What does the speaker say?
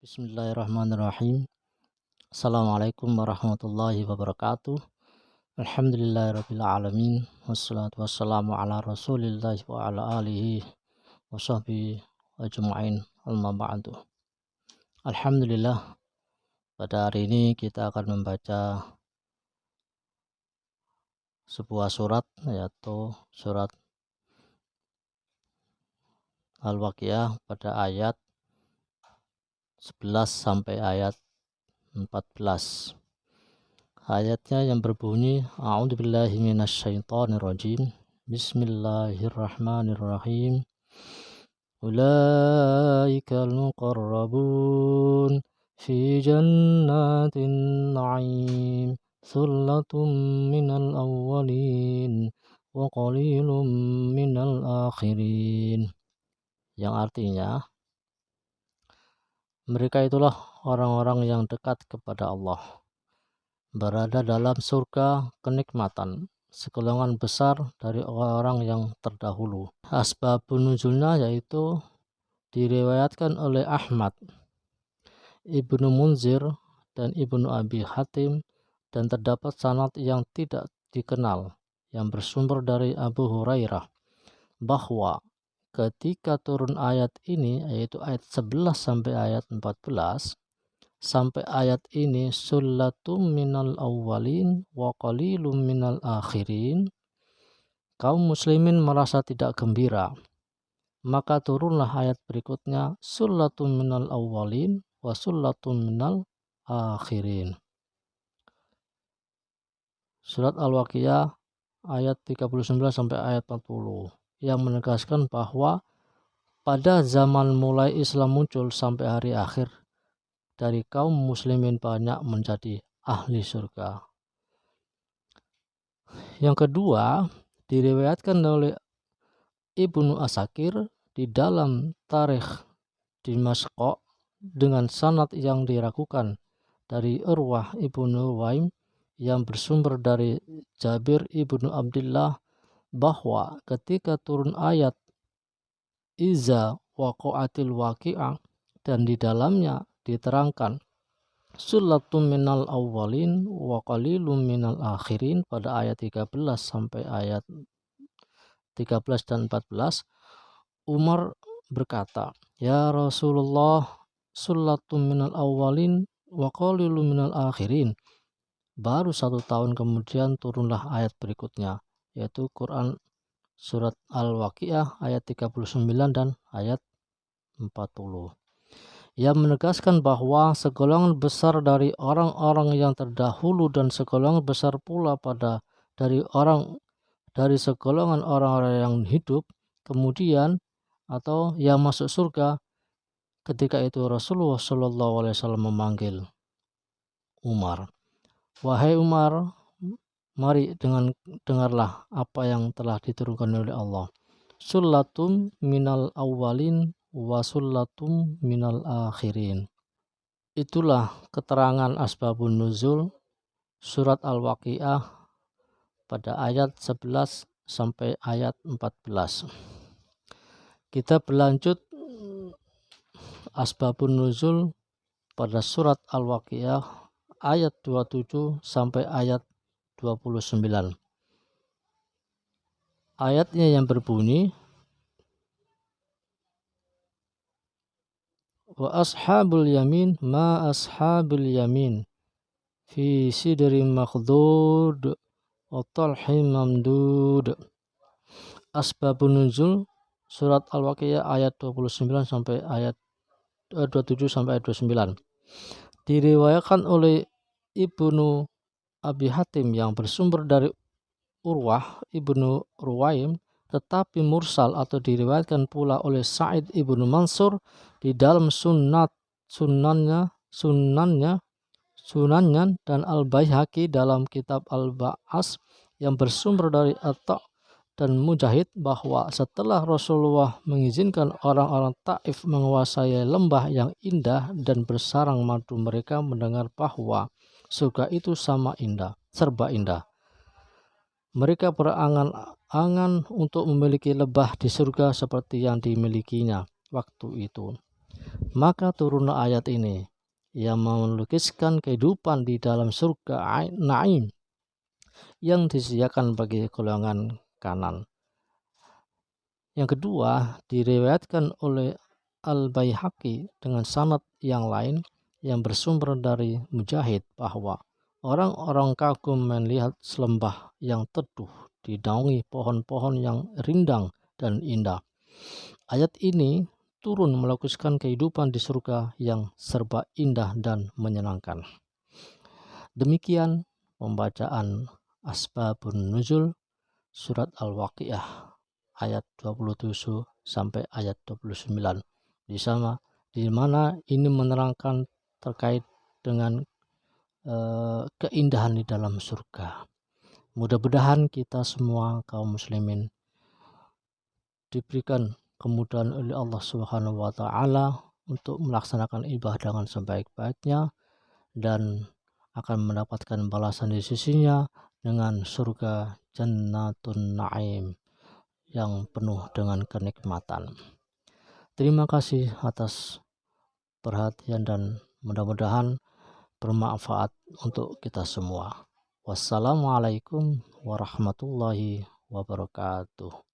Bismillahirrahmanirrahim. Assalamualaikum warahmatullahi wabarakatuh. Alhamdulillahirabbil alamin. Wassalatu wassalamu ala Rasulillah wa ala alihi wa sahbihi ajma'in. Amma ba'du. Alhamdulillah, pada hari ini kita akan membaca sebuah surat, yaitu surat Al-Waqiah pada ayat 11 sampai ayat 14. Ayatnya yang berbunyi, A'udzubillahi minasyaitonirrajim. Bismillahirrahmanirrahim. Ulaikal muqarrabun fi jannatin na'im. Thullatum minal awwalin wa qalilum minal akhirin. Yang artinya, mereka itulah orang-orang yang dekat kepada Allah, berada dalam surga kenikmatan, segolongan besar dari orang yang terdahulu. Asbabun nuzulnya yaitu diriwayatkan oleh Ahmad, Ibnu Munzir, dan Ibnu Abi Hatim, dan terdapat sanad yang tidak dikenal yang bersumber dari Abu Hurairah bahwa ketika turun ayat ini, yaitu ayat 11 sampai ayat 14, sampai ayat ini, sullatum minal awwalin wa qalilum minal akhirin, kaum muslimin merasa tidak gembira. Maka turunlah ayat berikutnya, sullatum minal awwalin wa sullatum minal akhirin. Surat Al-Waqiah ayat 39 sampai ayat 40 yang menegaskan bahwa pada zaman mulai Islam muncul sampai hari akhir, dari kaum muslimin banyak menjadi ahli surga. Yang kedua, diriwayatkan oleh Ibnu Asakir di dalam Tarikh Dimashq dengan sanad yang diragukan dari Urwah Ibnu Waim yang bersumber dari Jabir Ibnu Abdullah bahwa ketika turun ayat Iza waqa'atil waqi'ah dan di dalamnya diterangkan sullatum minal awwalin wa qalilum minal akhirin pada ayat 13 sampai ayat 13 dan 14, Umar berkata, "Ya Rasulullah, sullatum minal awwalin wa qalilum minal akhirin." Baru 1 tahun kemudian turunlah ayat berikutnya, yaitu Quran surat Al-Waqiah ayat 39 dan ayat 40. Yang menegaskan bahwa segolongan besar dari orang-orang yang terdahulu dan segolongan besar pula dari segolongan orang-orang yang hidup kemudian atau yang masuk surga. Ketika itu Rasulullah SAW memanggil Umar, "Wahai Umar, mari dengarlah apa yang telah diturunkan oleh Allah. Sullatum minal awwalin wa sullatum minal akhirin." Itulah keterangan asbabun nuzul surat Al-Waqiah pada ayat 11 sampai ayat 14. Kita berlanjut asbabun nuzul pada surat Al-Waqiah ayat 27 sampai ayat 29. Ayatnya yang berbunyi, wa ashabul yamin ma ashabul yamin fi sidrin makhdud wa talhim mamdud. Asbabun nuzul surat Al-Waqiah ayat 29 sampai ayat 27 sampai ayat 29 diriwayatkan oleh Ibnu Abi Hatim yang bersumber dari Urwah Ibnu Ruwaim, tetapi mursal atau diriwayatkan pula oleh Sa'id Ibnu Mansur di dalam sunannya dan Al-Baihaqi dalam kitab Al-Ba'as yang bersumber dari Atta dan Mujahid bahwa setelah Rasulullah mengizinkan orang-orang Taif menguasai lembah yang indah dan bersarang madu, mereka mendengar bahwa surga itu serba indah. Mereka berangan-angan untuk memiliki lebah di surga seperti yang dimilikinya waktu itu. Maka turunlah ayat ini yang melukiskan kehidupan di dalam surga Naim yang disediakan bagi golongan kanan. Yang kedua, diriwayatkan oleh Al-Baihaqi dengan sanad yang lain yang bersumber dari Mujahid bahwa orang-orang kagum melihat selembah yang teduh dinaungi pohon-pohon yang rindang dan indah. Ayat ini turun melukiskan kehidupan di surga yang serba indah dan menyenangkan. Demikian pembacaan Asbabun Nuzul surat Al-Waqiah ayat 27 sampai ayat 29. Di mana ini menerangkan terkait dengan keindahan di dalam surga. Mudah-mudahan kita semua kaum muslimin diberikan kemudahan oleh Allah Subhanahu wa taala untuk melaksanakan ibadah dengan sebaik-baiknya dan akan mendapatkan balasan di sisinya dengan surga Jannatun Naim yang penuh dengan kenikmatan. Terima kasih atas perhatian dan mudah-mudahan bermanfaat untuk kita semua. Wassalamualaikum warahmatullahi wabarakatuh.